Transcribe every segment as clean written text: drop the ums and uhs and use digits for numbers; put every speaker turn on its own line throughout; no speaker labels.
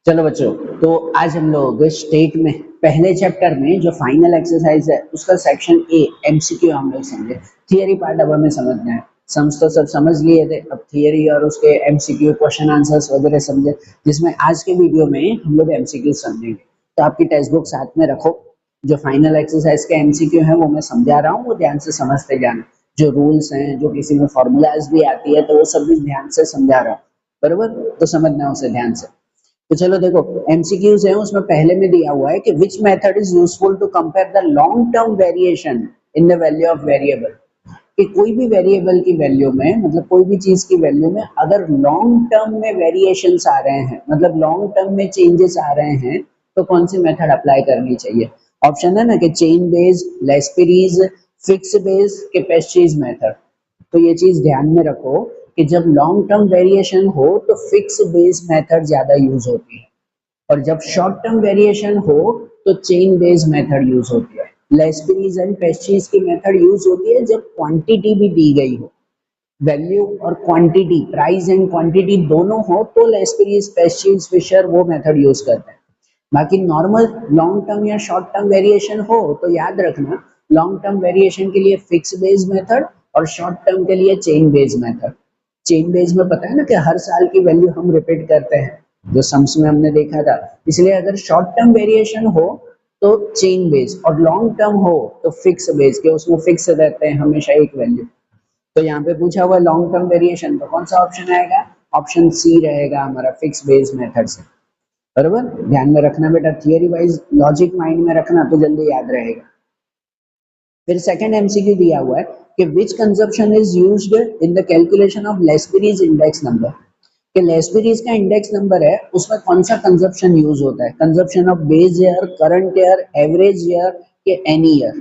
चलो बच्चों, तो आज हम लोग स्टेट में पहले चैप्टर में जो फाइनल एक्सरसाइज है उसका सेक्शन ए एमसीक्यू हम लोग समझे। थियरी पार्ट अब हमें समझना है। सम्स तो सब समझ लिए थे, अब थियरी और उसके एमसीक्यू क्वेश्चन आंसर्स वगैरह समझे, जिसमें आज के वीडियो में हम लोग एमसीक्यू समझेंगे। तो आपकी टेक्स्ट बुक साथ में रखो। जो फाइनल एक्सरसाइज के एमसीक्यू है वो मैं समझा रहा हूँ, वो ध्यान से समझते जाना। जो रूल्स हैं, जो किसी में फॉर्मूलाज भी आती है, तो वो सब भी ध्यान से समझा रहा हूँ। बरोबर, तो समझना उसे ध्यान से। तो चलो देखो, एमसीक्यूज है उसमें पहले में दिया हुआ है कि which method is useful to compare the long term variation in the value of variable. कि कोई भी वेरिएबल की वैल्यू में, मतलब कोई भी चीज की वैल्यू में अगर लॉन्ग टर्म में वेरिएशंस आ रहे हैं, मतलब लॉन्ग टर्म में चेंजेस आ रहे हैं, तो कौन सी मेथड अप्लाई करनी चाहिए। ऑप्शन है ना कि चेन बेस, लेस्पिरीज, फिक्स बेस के पेस्ट्रीज मेथड। तो ये चीज ध्यान में रखो कि जब लॉन्ग टर्म वेरिएशन हो तो फिक्स बेस मेथड ज्यादा यूज होती है, और जब शॉर्ट टर्म वेरिएशन हो तो चेन बेस्ड मेथड यूज होती है। लेस्पिरीज एंड पेस्ट्रीज की मेथड यूज होती है जब क्वांटिटी भी दी गई हो, वैल्यू और क्वांटिटी, प्राइस एंड क्वांटिटी दोनों हो, तो लेस्पिरीज, पेस्ट्रीज, फिशर वो मेथड यूज करते हैं। बाकी नॉर्मल लॉन्ग टर्म या शॉर्ट टर्म वेरिएशन हो तो याद रखना, लॉन्ग टर्म वेरिएशन के लिए फिक्स बेस मेथड और शॉर्ट टर्म के लिए chain base method. Chain base में पता है ना कि हर साल की वैल्यू हम रिपीट करते हैं, जो सम्स में हमने देखा था। इसलिए अगर शॉर्ट टर्म वेरिएशन हो तो चेन बेस, और लॉन्ग टर्म हो तो फिक्स बेस, के उसमें फिक्स रहते हैं हमेशा एक वैल्यू। तो यहाँ पे पूछा हुआ लॉन्ग टर्म वेरिएशन, तो कौन सा ऑप्शन आएगा? ऑप्शन सी रहेगा हमारा, फिक्स बेस मेथड से। बरोबर, ध्यान में रखना बेटा, थियरी वाइज लॉजिक माइंड में रखना तो जल्दी याद रहेगा। फिर सेकंड एमसीक्यू दिया हुआ है कि which consumption is used in the calculation of Laspeyres index number. कि लेस्पिरीज का इंडेक्स नंबर है, उसमें कौन सा कंजप्शन यूज होता है? Consumption of base year, current year, average year के एनी ईयर।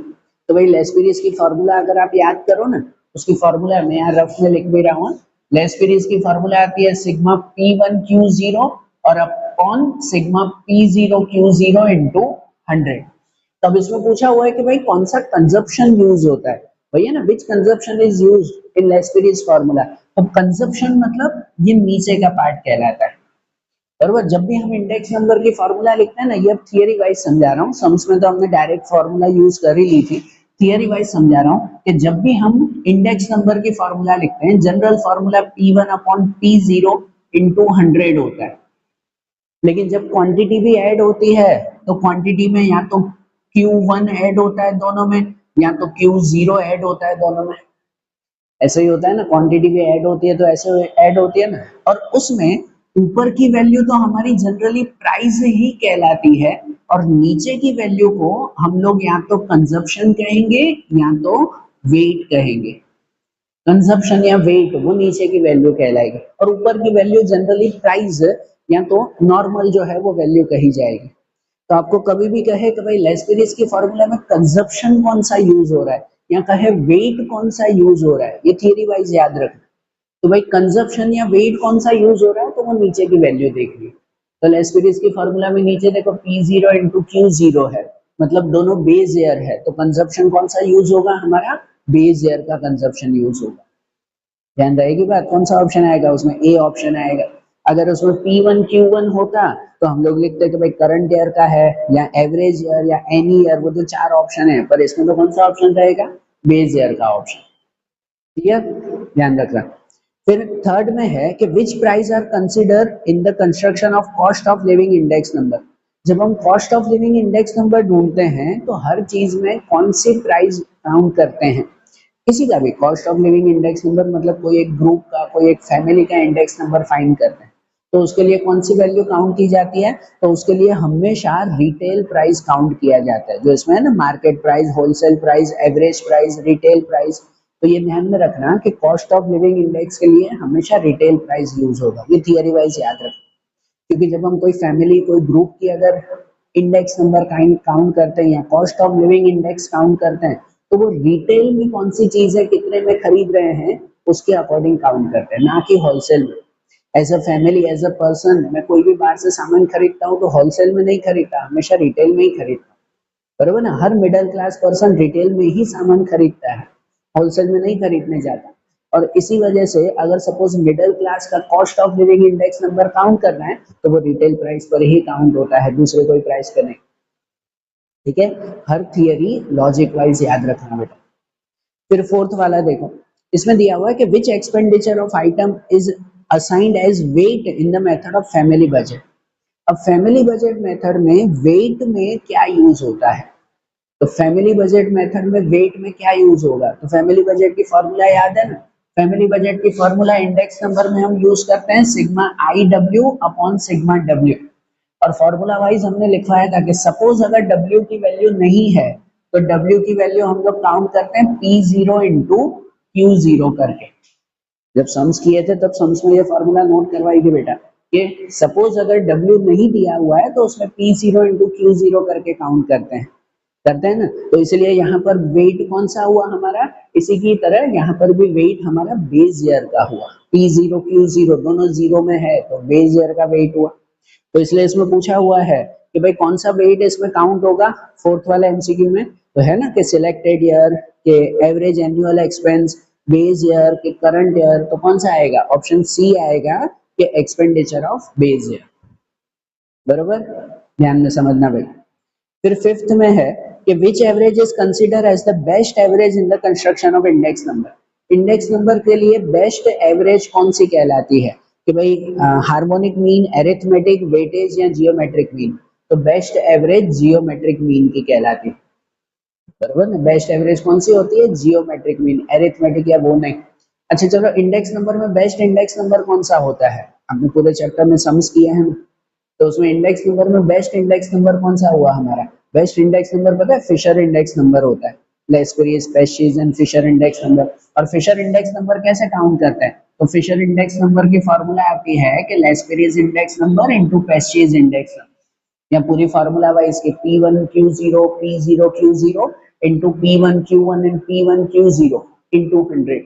तो भाई लेस्पिरीज की फॉर्मूला अगर आप याद करो ना, उसकी फॉर्मूला मैं यहाँ रफ में लिख भी रहा हूँ। लेस्पिरीज की फॉर्मूला आती है सिग्मा P1Q0 और अपॉन सिग्मा P0Q0 इंटू 100। तब इसमें पूछा हुआ है कि भाई कौन सा कंजप्शन यूज होता है, भैया ना, which consumption is used in Laspeyres formula. अब कंजप्शन मतलब ये नीचे का पार्ट कहलाता है। बरोबर, जब भी हम इंडेक्स नंबर की फार्मूला लिखते हैं ना, ये अब थियरी वाइज समझा रहा हूँ, सम्स में तो हमने डायरेक्ट फार्मूला यूज कर ही ली थी। थियरी वाइज समझा रहा हूँ कि जब भी हम इंडेक्स नंबर की फार्मूला लिखते हैं, general formula P1 upon P0 into 100 होता है। लेकिन जब क्वांटिटी भी ऐड होती है तो क्वांटिटी में या तो Q1 ऐड होता है दोनों में, या तो Q0 ऐड होता है दोनों में। ऐसे ही होता है ना, क्वांटिटी भी ऐड होती है तो ऐसे ऐड होती है ना। और उसमें ऊपर की वैल्यू तो हमारी जनरली प्राइस ही कहलाती है, और नीचे की वैल्यू को हम लोग या तो कंजप्शन कहेंगे या तो वेट कहेंगे। कंजप्शन या वेट वो नीचे की वैल्यू कहलाएगी, और ऊपर की वैल्यू जनरली प्राइस या तो नॉर्मल जो है वो वैल्यू कही जाएगी। तो आपको कभी भी कहे कि भाई लेस्पिरीज की फॉर्मूला में कंजप्शन कौन सा यूज हो रहा है, या कहे वेट कौन सा यूज हो रहा है, ये थियरी वाइज याद रखना। तो भाई कंजप्शन या वेट कौन सा यूज हो रहा है, तो वो नीचे की वैल्यू देख ली। तो लेस्पिरीज की फॉर्मूला में नीचे देखो P0 इंटू Q0 है, मतलब दोनों बेस ईयर है, तो कंजप्शन कौन सा यूज होगा हमारा? बेस ईयर का कंजप्शन यूज होगा। ध्यान रहेगी बात, कौन सा ऑप्शन आएगा उसमें? ए ऑप्शन आएगा। अगर उसमें P1Q1 होता तो हम लोग लिखते कि भाई करंट ईयर का है, या एवरेज ईयर, या एनी ईयर, वो जो चार ऑप्शन है, पर इसमें तो कौन सा ऑप्शन रहेगा? बेस ईयर का ऑप्शन। क्लियर, ध्यान रखना। फिर थर्ड में है कि which price are consider in the construction of cost of living index number. जब हम cost of living index number ढूंढते हैं तो हर चीज में कौन सी प्राइस काउंट करते हैं? किसी का भी cost of living index number, मतलब कोई एक ग्रुप का, कोई एक फैमिली का इंडेक्स नंबर फाइंड करते हैं, तो उसके लिए कौन सी वैल्यू काउंट की जाती है? तो उसके लिए हमेशा रिटेल प्राइस काउंट किया जाता है, जो इसमें है ना, market price, wholesale price, average price, retail price. तो ये ध्यान में रखना कि कॉस्ट ऑफ लिविंग इंडेक्स के लिए हमेशा रिटेल प्राइस यूज होगा, ये थियरी वाइज याद रखना। क्योंकि जब हम कोई फैमिली, कोई ग्रुप की अगर इंडेक्स नंबर काउंट करते हैं या cost of living index count करते हैं, तो वो रिटेल में कौन सी चीजें कितने में खरीद रहे हैं उसके अकॉर्डिंग काउंट करते हैं, ना कि होलसेल में। As a family, as a person, मैं कोई भी बाहर से सामान खरीदता हूँ तो होलसेल में नहीं खरीदता, हमेशा रिटेल में ही खरीदता हूँ। बरोबर ना, हर मिडिल क्लास पर्सन रिटेल में ही सामान खरीदता है, होलसेल में नहीं खरीदने जाता। और इसी वजह से अगर सपोज मिडिल क्लास का cost of living index number count करना है तो वो रिटेल प्राइस पर ही काउंट होता है, दूसरे कोई प्राइस पे नहीं। ठीक है, हर थियरी लॉजिक वाइज याद रखना बेटा। फिर फोर्थ वाला देखो, इसमें दिया हुआ है कि which expenditure of item is assigned as weight in the method of family budget. अब फैमिली बजट मेथड में वेट में क्या यूज होता है, तो फैमिली बजट मेथड में वेट में क्या यूज होगा, तो फैमिली बजट की फॉर्मूला याद है ना, फैमिली बजट की फॉर्मूला इंडेक्स नंबर में हम यूज करते हैं sigma I W upon sigma W, और फॉर्मूला वाइज हमने लिखवाया था कि सपोज अगर डब्ल्यू की वैल्यू नहीं है तो डब्ल्यू की वैल्यू हम लोग काउंट करते हैं P zero into Q zero करके। जब सम्स किए थे तब सम्स में ये फॉर्मूला नोट करवाई थी बेटा कि सपोज अगर डब्ल्यू नहीं दिया हुआ है तो उसमें P zero into Q zero करके काउंट करते हैं ना। तो इसलिए यहाँ पर वेट कौन सा हुआ हमारा, इसी की तरह यहाँ पर भी वेट हमारा बेस ईयर का हुआ, पी जीरो क्यू जीरो दोनों जीरो में है तो बेस ईयर का वेट हुआ। तो इसलिए इसमें पूछा हुआ है कि भाई कौन सा वेट इसमें काउंट होगा फोर्थ वाले एमसीक्यू में, तो है ना कि सिलेक्टेड ईयर के average annual expense, base year के करंट ईयर, तो कौन सा आएगा, ऑप्शन सी आएगा कि एक्सपेंडिचर ऑफ बेस ईयर। बरोबर, ध्यान में समझना भाई। फिर फिफ्थ में है कि which average is consider as the best average in the construction of index number. Index number के लिए बेस्ट एवरेज कौन सी कहलाती है कि भाई हार्मोनिक मीन, एरिथमेटिक, वेटेज या जियोमेट्रिक मीन, तो बेस्ट एवरेज जियोमेट्रिक मीन की कहलाती है। बरोबर ना, बेस्ट एवरेज कौन सी होती है, जियोमेट्रिक मीन, एरिथमेटिक या वो नहीं। अच्छा चलो, इंडेक्स नंबर में बेस्ट इंडेक्स नंबर कौन सा होता है, हमने पूरे चैप्टर में सम्स किए हैं, तो उसमें इंडेक्स नंबर में बेस्ट इंडेक्स नंबर कौन सा हुआ हमारा, बेस्ट इंडेक्स नंबर पता है, फिशर इंडेक्स नंबर होता है, Laspeyres, Paasche's and Fisher index number. और फिशर इंडेक्स नंबर कैसे काउंट करते हैं, तो फिशर इंडेक्स नंबर की फॉर्मूला आती है कि Laspeyres index number into Paasche's index number, या पूरी फार्मूला वाइज के P1Q0 into P1Q1 and P1Q0 into 100।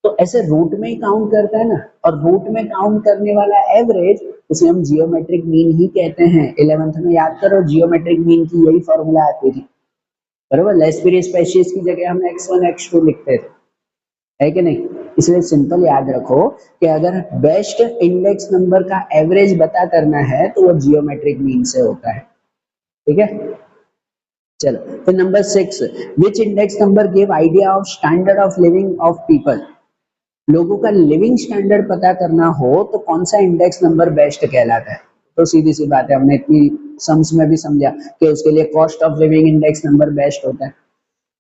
तो ऐसे रूट में ही काउंट करता है ना, और रूट में काउंट करने वाला एवरेज उसे हम जियोमेट्रिक मीन ही कहते हैं। 11th में याद करो, जियोमेट्रिक मीन की यही फॉर्मूला आती थी, बराबर। लेस्पेरियस स्पेशीज की जगह हम x1 x2 लिखते थे, है कि नहीं। इसलिए सिंपल याद रखो कि अगर बेस्ट इंडेक्स नंबर का एवरेज पता करना है तो वो जियोमेट्रिक मीन से होता है, ठीक है। चलो फिर number 6, which index number give idea of standard of living of people. लोगों का लिविंग स्टैंडर्ड पता करना हो तो कौन सा इंडेक्स नंबर बेस्ट कहलाता है, तो सीधी सी बात है, हमने इतनी सम्स में भी समझा कि उसके लिए cost of living index number best होता है,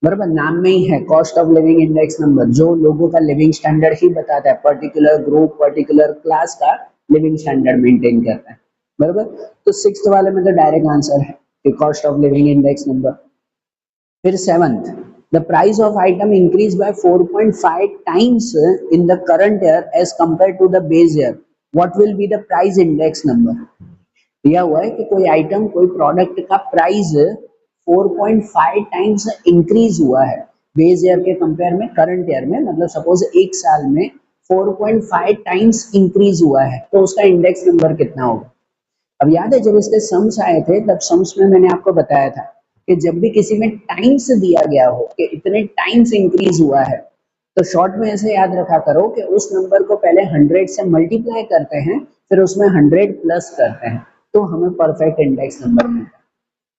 बराबर। नाम में ही है cost of living index number, जो लोगों का लिविंग स्टैंडर्ड ही बताता है, पर्टिकुलर ग्रुप, पर्टिकुलर क्लास का लिविंग स्टैंडर्ड मेंटेन करता है, बराबर। तो सिक्स्थ वाले में तो डायरेक्ट आंसर है कि cost of living index number. फिर seventh, the price of item increased by 4.5 times in the current year as compared to the base year, what will be the price index number। दिया हुआ है कि कोई item, कोई product का price 4.5 times increase हुआ है बेस ईयर के कंपेयर में करंट ईयर में, मतलब सपोज एक साल में 4.5 टाइम्स इंक्रीज हुआ है, तो उसका इंडेक्स नंबर कितना होगा। अब याद है जब इसके सम्स आए थे तब सम्स में मैंने आपको बताया था कि जब भी किसी में टाइम्स दिया गया हो कि इतने टाइम्स इंक्रीज हुआ है, तो शॉर्ट में ऐसे याद रखा करो कि उस नंबर को पहले 100 से मल्टीप्लाई करते हैं, फिर उसमें 100 प्लस करते हैं, तो हमें परफेक्ट इंडेक्स नंबर मिलता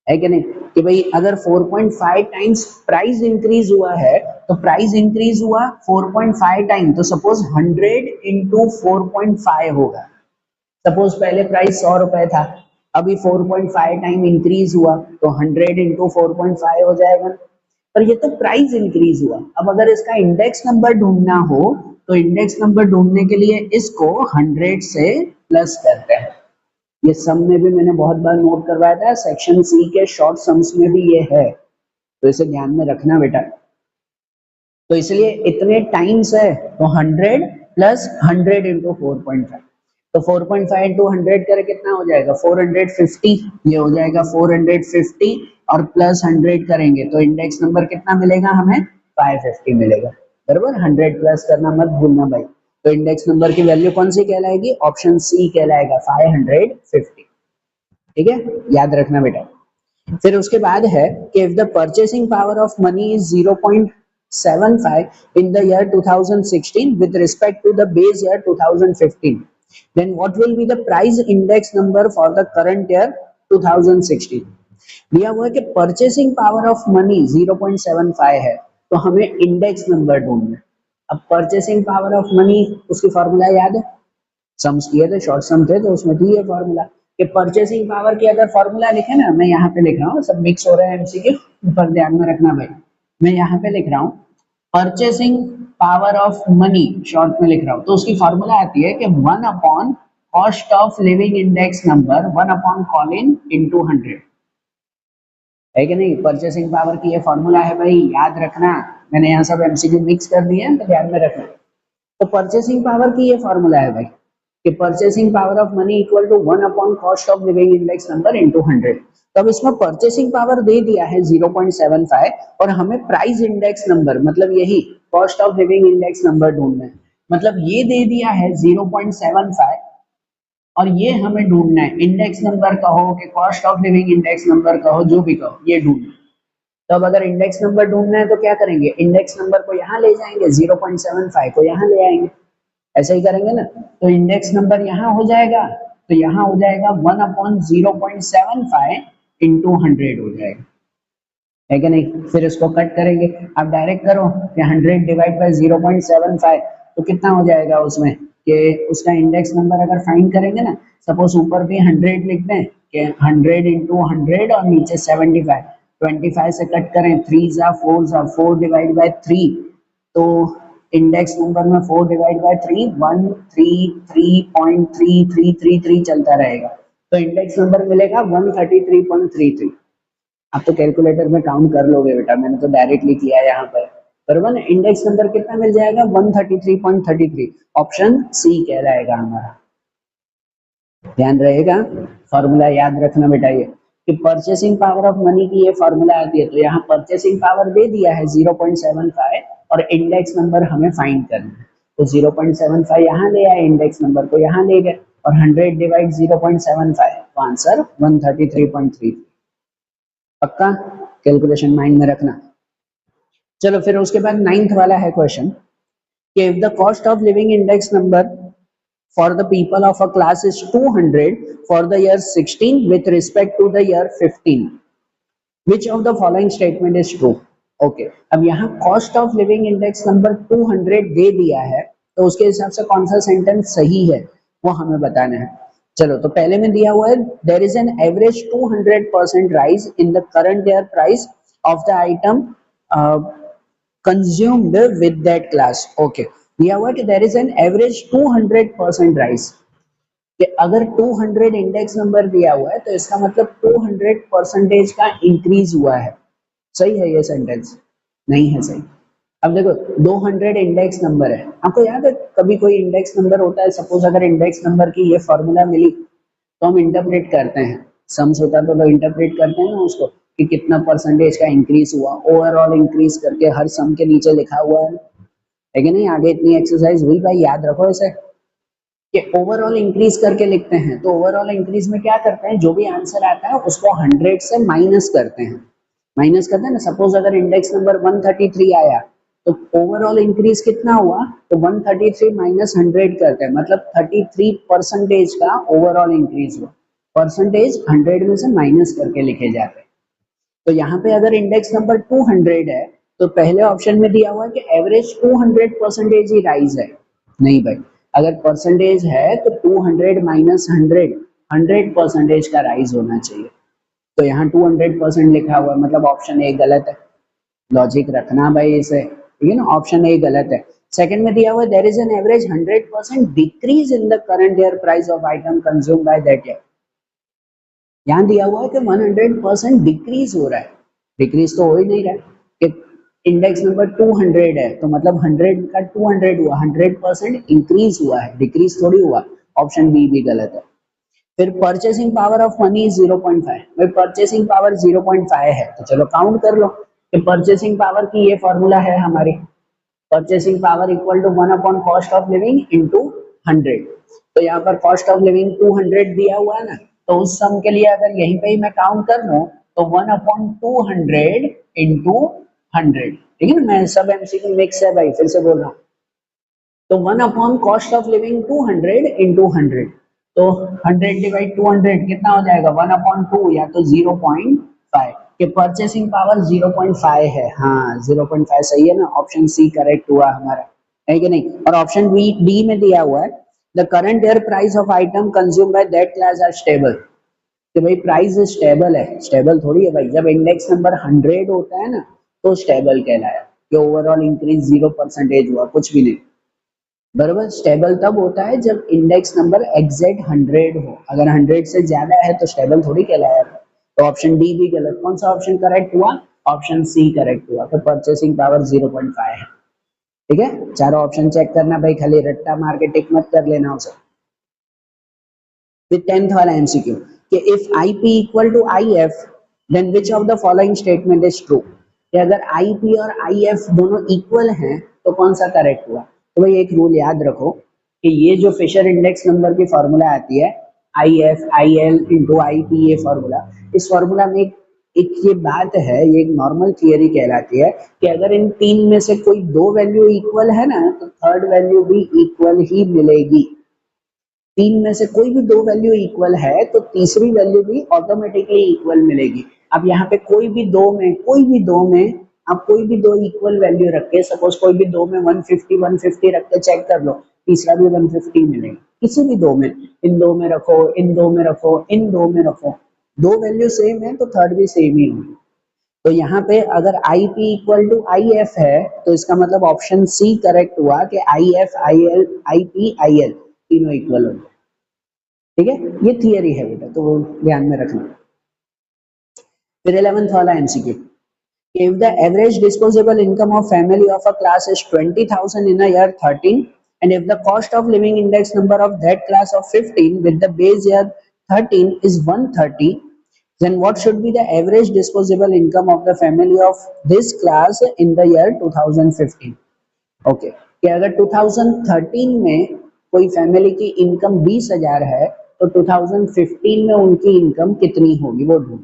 है कि नहीं। कि भाई अगर 4.5 टाइम्स प्राइस इंक्रीज हुआ है तो प्राइस इंक्रीज हुआ 4.5 टाइम, तो सपोज 100 इंटू 4.5 होगा। सपोज पहले प्राइस 100 रुपए था, अभी 4.5 टाइम इंक्रीज हुआ तो 100 इंटू 4.5 हो जाएगा, पर ये तो प्राइस इंक्रीज हुआ। अब अगर इसका इंडेक्स नंबर ढूंढना हो तो इंडेक्स नंबर ढूंढने के लिए इसको 100 से प्लस करते हैं। ये सम में भी मैंने बहुत बार नोट करवाया था, सेक्शन सी के शॉर्ट सम्स में भी ये है, तो इसे ध्यान में रखना बेटा। तो इसलिए इतने टाइम्स है तो 100 प्लस 100 इंटू 4.5, तो 4.5 इंटू 100 करे कितना हो जाएगा 450, ये हो जाएगा 450 और प्लस 100 करेंगे तो इंडेक्स नंबर कितना मिलेगा हमें 550 मिलेगा, बराबर। 100 प्लस करना मत भूलना भाई। तो इंडेक्स नंबर की वैल्यू कौन सी कहलाएगी, ऑप्शन सी कहलाएगा 550, ठीक है, याद रखना बेटा। फिर उसके बाद है कि if the purchasing power of money is 0. 0.75 in the year 2016 with respect to the base year 2015, then what will be the price index number for the current year 2016? दिया हुआ है कि परचेसिंग पावर ऑफ मनी 0.75 है, तो हमें index number ढूंढना है। अब परचेसिंग पावर ऑफ मनी उसकी फॉर्मूला याद है, सम्स किए थे, शॉर्ट सम थे, तो उसमें थी ये फॉर्मूला कि परचेसिंग पावर की अगर फॉर्मूला लिखे ना, मैं यहाँ पे लिख रहा हूँ, सब मिक्स हो रहे हैं एमसीक्यू, पर ध्यान में रखना भाई, मैं यहाँ पे लिख रहा हूँ purchasing power of money, short में लिख रहा हूँ, तो उसकी फॉर्मूला आती है कि 1 upon cost of living index number 1 upon Colin into 100, है कि नहीं। परचेसिंग पावर की ये फॉर्मूला है भाई, याद रखना, मैंने यहाँ सब एमसीक्यू मिक्स कर दिए हैं तो ध्यान में रखना। तो परचेसिंग पावर की ये फॉर्मूला है भाई कि purchasing power of money equal to 1 upon cost of living index number into 100। तब इसमें परचेसिंग पावर दे दिया है 0.75 और हमें प्राइस इंडेक्स नंबर मतलब यही cost of living index number ढूंढना है, मतलब ये दे दिया है 0.75 और ये हमें ढूंढना है, इंडेक्स नंबर कहो कि cost of living index number कहो, जो भी कहो, ये ढूंढना। तो अब अगर इंडेक्स नंबर ढूंढना है तो क्या करेंगे, इंडेक्स नंबर को यहाँ ले जाएंगे, 0.75 को यहाँ ले आएंगे, ऐसा ही करेंगे ना। तो इंडेक्स नंबर यहाँ हो जाएगा, तो यहाँ हो जाएगा 1 अपॉन 0.75 इंटू 100 हो जाएगा, है कि नहीं। फिर इसको कट करेंगे, आप डायरेक्ट करो कि 100 डिवाइड बाय 0.75, तो कितना हो जाएगा उसमें कि उसका इंडेक्स नंबर अगर फाइंड करेंगे ना, सपोज ऊपर भी 100 लिख दें कि 100 इंटू 100 और नीचे 75, 25 से कट करें, 3 जा 4 जा 4 डिवाइड बाय 3, तो इंडेक्स नंबर में 4 डिवाइड बाय 3 133.3333 चलता रहेगा, तो इंडेक्स नंबर मिलेगा 133.33। आप तो कैलकुलेटर में काउंट कर लोगे बेटा, मैंने तो डायरेक्टली किया है यहाँ पर, बराबर ना। इंडेक्स नंबर कितना मिल जाएगा 133.33, ऑप्शन सी कहलाएगा हमारा, ध्यान रहेगा। फॉर्मूला याद रखना बेटा ये कि परचेसिंग पावर ऑफ मनी की ये फॉर्मूला आती है, तो यहाँ परचेसिंग पावर दे दिया है 0.75 और इंडेक्स नंबर हमें फाइंड करना है, तो 0.75 यहाँ ले आए, इंडेक्स नंबर को यहाँ ले गए और 100 डिवाइड 0.75, तो आंसर 133.33। पक्का कैलकुलेशन माइंड में रखना। चलो फिर उसके बाद 9th वाला है क्वेश्चन कि if the cost of living index number for the people of a class is 200 for the year 16 with respect to the year 15, which of the following statement is true? Okay, अब यहाँ cost of living index number 200 दे दिया है, तो उसके हिसाब से कौन सा सेंटेंस सही है वो हमें बताना है। चलो तो पहले में दिया हुआ है there is an average 200% rise in the current year price of the item consumed with that class. Okay, दिया हुआ है कि there is an average 200% rise, कि अगर 200 इंडेक्स नंबर दिया हुआ है तो इसका मतलब 200% का इंक्रीज हुआ है। सही है ये सेंटेंस? नहीं है सही। अब देखो 200 इंडेक्स नंबर है, आपको याद है कभी कोई इंडेक्स नंबर होता है, सपोज अगर इंडेक्स नंबर की ये फॉर्मूला मिली तो हम इंटरप्रेट करते हैं, सम्स होता तो इंटरप्रेट करते हैं ना उसको कि कितना परसेंटेज का इंक्रीज हुआ, ओवरऑल इंक्रीज करके हर सम के नीचे लिखा हुआ है कि नहीं। आगे इतनी एक्सरसाइज हुई भाई, याद रखो इसे कि ओवरऑल इंक्रीज करके लिखते हैं, तो ओवरऑल इंक्रीज में क्या करते हैं, जो भी आंसर आता है उसको 100 से माइनस करते हैं, माइनस करते हैं ना। सपोज अगर इंडेक्स नंबर 133 आया तो ओवरऑल इंक्रीज कितना हुआ, तो 133 माइनस 100 करते हैं, मतलब 33% का ओवरऑल इंक्रीज हुआ, परसेंटेज 100 में से माइनस करके लिखे जाते हैं। तो यहाँ पे अगर इंडेक्स नंबर 200 है तो पहले ऑप्शन में दिया हुआ है कि एवरेज 200% ही राइज है, नहीं भाई, अगर परसेंटेज है तो 200 माइनस 100% का राइज होना चाहिए, तो यहाँ 200% लिखा हुआ है, मतलब ऑप्शन ए गलत है। लॉजिक रखना भाई इसे, ठीक है ना, ऑप्शन ए गलत है। सेकंड में दिया हुआ है there is an average 100% decrease in the current year price of item consumed by that year, यहाँ दिया हुआ है कि 100% डिक्रीज हो रहा है, डिक्रीज तो हो ही नहीं रहा है कि इंडेक्स नंबर 200 है तो मतलब 100 का 200 हुआ, 100% इंक्रीज हुआ है, डिक्रीज थोड़ी हुआ। ऑप्शन बी भी गलत है। फिर परचेसिंग पावर ऑफ मनी 0.5, भाई परचेसिंग पावर 0.5 है तो चलो काउंट कर लो कि परचेसिंग पावर की ये फॉर्मूला है हमारी, purchasing power equal to 1 upon cost of living into 100, तो यहाँ पर कॉस्ट ऑफ लिविंग 200 दिया हुआ है ना, तो उस सम के लिए अगर यहीं पे ही मैं काउंट कर लूं तो 1 अपॉन 200 इंटू 100, ठीक है ना, मैं सब एमसीक्यू मिक्स है भाई, फिर से बोल रहा हूँ। तो 1 upon cost of living 200 into 100, तो 100 डिवाइड 200 कितना हो जाएगा 1 अपॉन 2 या तो 0.5 के परचेसिंग पावर 0.5 है, हाँ 0.5 सही है ना, ऑप्शन सी करेक्ट हुआ हमारा, है कि नहीं। और ऑप्शन बी डी में दिया हुआ है the current year price of item consume by that class are stable, कि भाई प्राइस स्टेबल है, स्टेबल थोड़ी है भाई, जब इंडेक्स नंबर 100 होता है ना तो स्टेबल कहलाया, कि ओवरऑल इंक्रीज 0% हुआ, कुछ भी नहीं। बराबर, स्टेबल तब होता है जब इंडेक्स नंबर एग्जैक्ट 100 हो, अगर 100 से ज्यादा है तो स्टेबल थोड़ी कहलाया। तो ऑप्शन डी भी गलत, कौन सा ऑप्शन करेक्ट हुआ, ऑप्शन सी करेक्ट हुआ, तो परचेसिंग पावर 0.5 है, ठीक है। चारों ऑप्शन चेक करना भाई, खाली रट्टा मार के टिक मत कर लेना उसे। फिर 10th वाला एमसीक्यू कि if IP equal to IF then which of the following statement is true, कि अगर आईपी और आईएफ दोनों इक्वल हैं तो कौन सा करेक्ट हुआ। तो भाई एक रूल याद रखो कि ये जो फिशर इंडेक्स नंबर की फॉर्मूला आती है आई F I L into I P, ये फॉर्मूला, इस फॉर्मूला में एक ये बात है, ये एक नॉर्मल थियरी कहलाती है कि अगर इन तीन में से कोई दो वैल्यू इक्वल है ना तो थर्ड वैल्यू भी इक्वल ही मिलेगी। तीन में से कोई भी दो वैल्यू इक्वल है तो तीसरी वैल्यू भी ऑटोमेटिकली इक्वल मिलेगी। अब यहाँ पे कोई भी दो में आप कोई भी दो इक्वल वैल्यू रख के, सपोज कोई भी दो में 150 रख के चेक कर लो, तीसरा भी 150 मिलेगा, किसी भी दो में, इन दो में रखो, इन दो में रखो, इन दो में रखो, दो वैल्यू सेम है तो थर्ड भी सेम ही होगी। तो यहाँ पे अगर I P equal to I F है तो इसका मतलब ऑप्शन सी करेक्ट हुआ कि I F I L I P I L तीनों इक्वल हो, ठीक है। ये थियरी है बेटा, तो वो ध्यान में रखना। फिर 11th वाला MCQ, if the average disposable income of family of a class is 20,000 in a year 13 and if the cost of living index number of that class of 15 with the base year 13 is 130, then what should be the average disposable income of the family of this class in the year 2015। Okay, कि अगर 2013 में कोई family की income 20,000 है तो 2015 में उनकी income कितनी होगी वो ढूंढ।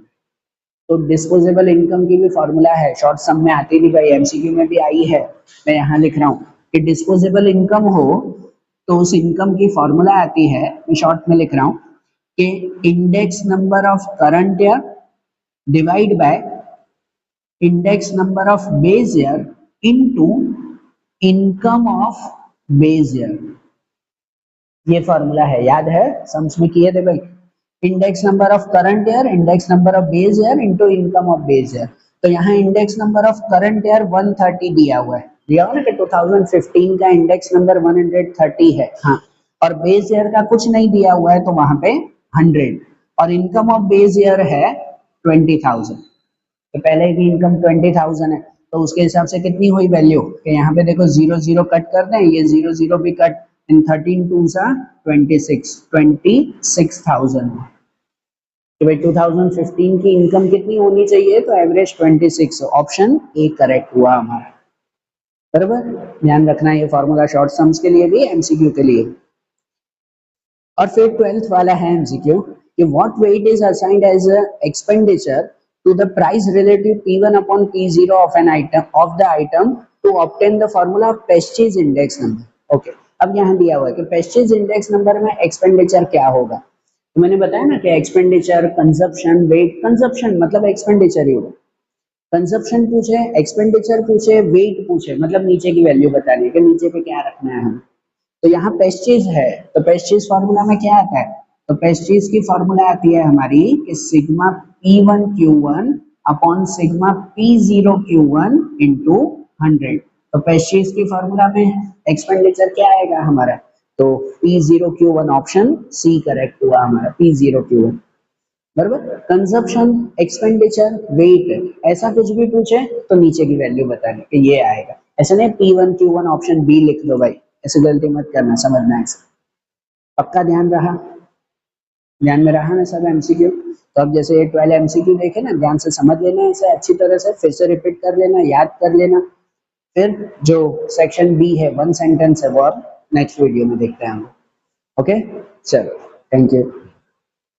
तो डिस्पोजेबल इनकम की भी फॉर्मूला है, शॉर्ट सम में आती थी भाई, एमसीक्यू में भी आई है, मैं यहाँ लिख रहा हूँ कि डिस्पोजेबल इनकम हो तो उस इनकम की फॉर्मूला आती है, मैं शॉर्ट में लिख रहा हूँ कि index number of current year divide by index number of base year into income of base year, ये फॉर्मूला है, याद है, सम्स में किए थे भाई। Index number of current year, index number of base year into income of base year. तो यहाँ index number of current year 130 दिया हुआ है, दिया हुआ ना कि 2015 का इंडेक्स नंबर 130 है, हाँ, और बेस ईयर का कुछ नहीं दिया हुआ है तो वहां पे 100, और इनकम ऑफ बेस ईयर है 20,000, तो पहले की इनकम 20,000 है तो उसके हिसाब से कितनी हुई वैल्यू, कि यहाँ पे देखो 0 0 कट कर दें, ये 0 0 भी कट, इन 13 2 सा 26,000। तो भाई 2015 की इनकम कितनी होनी चाहिए, तो एवरेज 26, ऑप्शन ए करेक्ट हुआ हमारा, बराबर। ध्यान रखना ये फॉर्मूला शॉर्ट सम्स के लिए भी, एमसीक्यू के लिए। और फिर 12th वाला है एमसीक्यू कि what weight is assigned as expenditure to the price relative P1 upon P0 of an item of the item to obtain the formula of Pestis index number। Okay, अब यहाँ दिया हुआ है कि Pestis index number में expenditure क्या होगा। तो मैंने बताया ना कि एक्सपेंडिचर, कंजप्शन, वेट, कंजप्शन मतलब एक्सपेंडिचर ही होगा, कंजप्शन पूछे, एक्सपेंडिचर पूछे, वेट पूछे, मतलब नीचे की वैल्यू बतानी है कि नीचे पे क्या रखना है हमें। तो यहाँ पेस्टिज है तो पेस्टिज फॉर्मूला में क्या आता है, तो पेस्टिज की फॉर्मूला आती है हमारी कि sigma P1 Q1 upon sigma P0 Q1 into 100। तो पेस्टिज की फॉर्मूला में एक्सपेंडिचर क्या आएगा हमारा, तो P0 Q1, option C correct हुआ हमारा, P0 Q1, बराबर। कंजप्शन, एक्सपेंडिचर, वेट, ऐसा कुछ भी पूछे तो नीचे की वैल्यू बताने कि ये आएगा, ऐसा नहीं P1 Q1 ऑप्शन बी लिख दो भाई, ऐसे गलती मत करना, समझना है, पक्का ध्यान रहा, ध्यान में रहा ना सब एमसीक्यू। तो अब जैसे ये 12 एमसीक्यू देखे ना, ध्यान से समझ लेना इसे अच्छी तरह से, फिर से रिपीट कर लेना, याद कर लेना, फिर जो सेक्शन बी है 1 सेंटेंस है वो अब नेक्स्ट वीडियो में देखते हैं हम। ओके, चलो, थैंक यू।